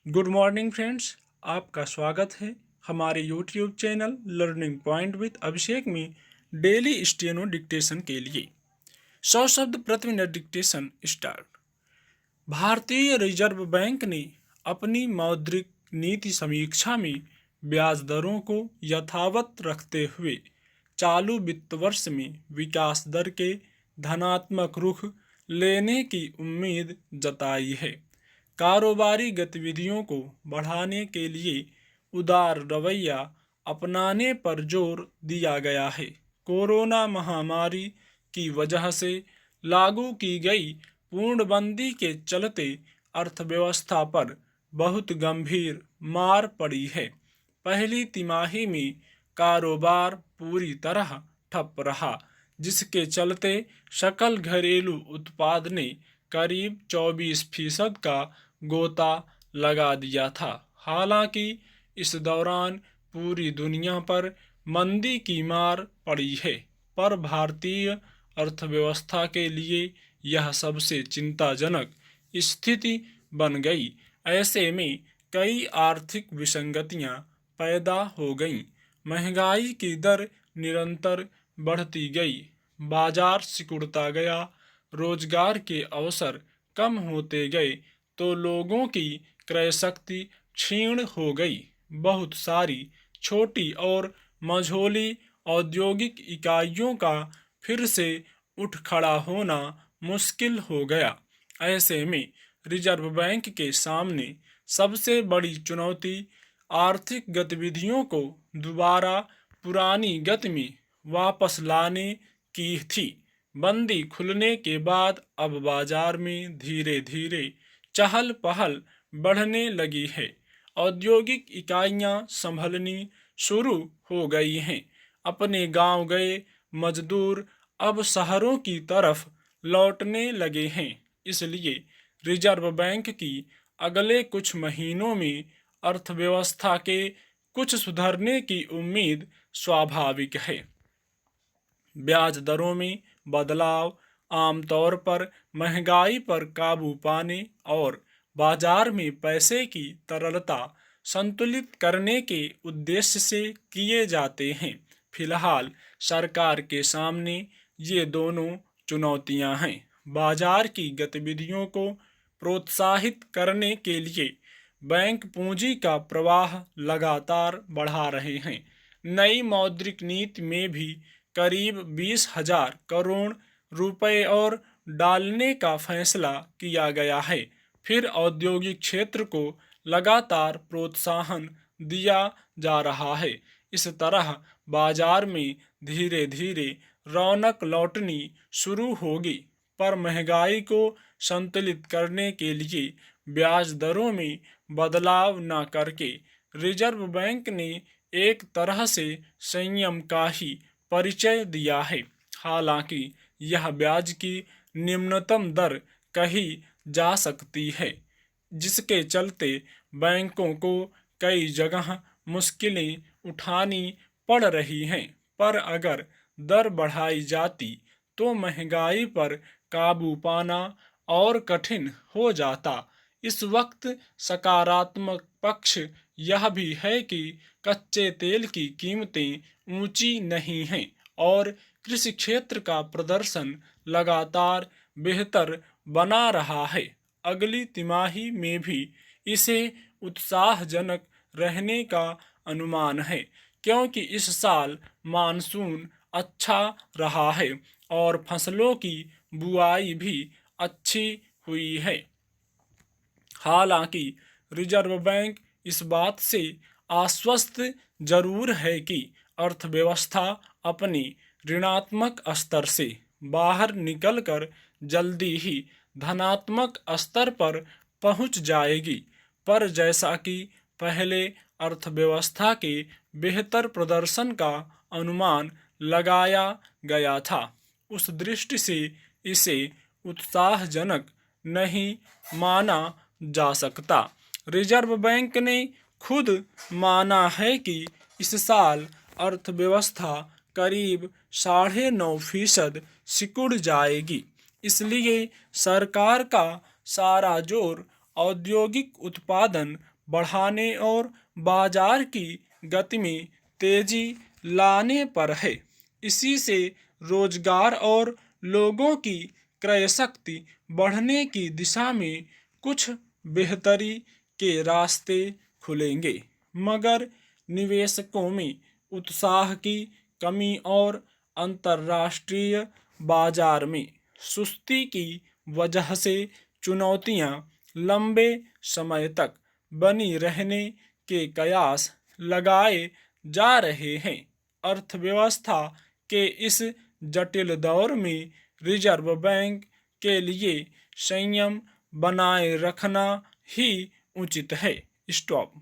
Good morning friends. आपका स्वागत है हमारे YouTube channel learning point with Abhishek में डेली स्टेनो डिक्टेशन के लिए 100 शब्द प्रति मिनट डिक्टेशन स्टार्ट। भारतीय रिजर्व बैंक ने अपनी मौद्रिक नीति समीक्षा में ब्याज दरों को यथावत रखते हुए चालू वित्त वर्ष में विकास दर के धनात्मक रुख लेने की उम्मीद जताई है। कारोबारी गतिविधियों को बढ़ाने के लिए उदार रवैया अपनाने पर जोर दिया गया है। कोरोना महामारी की वजह से लागू की गई पूर्णबंदी के चलते अर्थव्यवस्था पर बहुत गंभीर मार पड़ी है। पहली तिमाही में कारोबार पूरी तरह ठप रहा, जिसके चलते सकल घरेलू उत्पाद ने करीब 24% का गोता लगा दिया था। हालांकि इस दौरान पूरी दुनिया पर मंदी की मार पड़ी है, पर भारतीय अर्थव्यवस्था के लिए यह सबसे चिंताजनक स्थिति बन गई। ऐसे में कई आर्थिक विसंगतियां पैदा हो गईं। महंगाई की दर निरंतर बढ़ती गई, बाजार सिकुड़ता गया, रोजगार के अवसर कम होते गए तो लोगों की क्रय शक्ति क्षीण हो गई। बहुत सारी छोटी और मझोली औद्योगिक इकाइयों का फिर से उठ खड़ा होना मुश्किल हो गया। ऐसे में रिजर्व बैंक के सामने सबसे बड़ी चुनौती आर्थिक गतिविधियों को दोबारा पुरानी गति में वापस लाने की थी। बंदी खुलने के बाद अब बाजार में धीरे धीरे चहल पहल बढ़ने लगी है। औद्योगिक इकाइयां संभलनी शुरू हो गई हैं। अपने गांव गए मजदूर अब शहरों की तरफ लौटने लगे हैं। इसलिए रिजर्व बैंक की अगले कुछ महीनों में अर्थव्यवस्था के कुछ सुधरने की उम्मीद स्वाभाविक है। ब्याज दरों में बदलाव आमतौर पर महंगाई पर काबू पाने और बाजार में पैसे की तरलता संतुलित करने के उद्देश्य से किए जाते हैं। फिलहाल सरकार के सामने ये दोनों चुनौतियां हैं। बाजार की गतिविधियों को प्रोत्साहित करने के लिए बैंक पूंजी का प्रवाह लगातार बढ़ा रहे हैं। नई मौद्रिक नीति में भी करीब 20,000 करोड़ रुपए और डालने का फैसला किया गया है। फिर औद्योगिक क्षेत्र को लगातार प्रोत्साहन दिया जा रहा है। इस तरह बाजार में धीरे धीरे रौनक लौटनी शुरू होगी, पर महंगाई को संतुलित करने के लिए ब्याज दरों में बदलाव न करके रिजर्व बैंक ने एक तरह से संयम का ही परिचय दिया है। हालांकि यह ब्याज की निम्नतम दर कही जा सकती है, जिसके चलते बैंकों को कई जगह मुश्किलें उठानी पड़ रही हैं। पर अगर दर बढ़ाई जाती तो महंगाई पर काबू पाना और कठिन हो जाता। इस वक्त सकारात्मक पक्ष यह भी है कि कच्चे तेल की कीमतें ऊंची नहीं हैं और कृषि क्षेत्र का प्रदर्शन लगातार बेहतर बना रहा है। अगली तिमाही में भी इसे उत्साहजनक रहने का अनुमान है, क्योंकि इस साल मानसून अच्छा रहा है और फसलों की बुआई भी अच्छी हुई है। हालांकि रिजर्व बैंक इस बात से आश्वस्त जरूर है कि अर्थव्यवस्था अपनी ऋणात्मक स्तर से बाहर निकलकर जल्दी ही धनात्मक स्तर पर पहुंच जाएगी। पर जैसा कि पहले अर्थव्यवस्था के बेहतर प्रदर्शन का अनुमान लगाया गया था, उस दृष्टि से इसे उत्साहजनक नहीं माना जा सकता। रिजर्व बैंक ने खुद माना है कि इस साल अर्थव्यवस्था करीब 9.5% सिकुड़ जाएगी। इसलिए सरकार का सारा जोर औद्योगिक उत्पादन बढ़ाने और बाजार की गति में तेजी लाने पर है। इसी से रोजगार और लोगों की क्रय शक्ति बढ़ने की दिशा में कुछ बेहतरी के रास्ते खुलेंगे, मगर निवेशकों में उत्साह की कमी और अंतर्राष्ट्रीय बाजार में सुस्ती की वजह से चुनौतियां लंबे समय तक बनी रहने के कयास लगाए जा रहे हैं। अर्थव्यवस्था के इस जटिल दौर में रिजर्व बैंक के लिए संयम बनाए रखना ही उचित है। स्टॉप।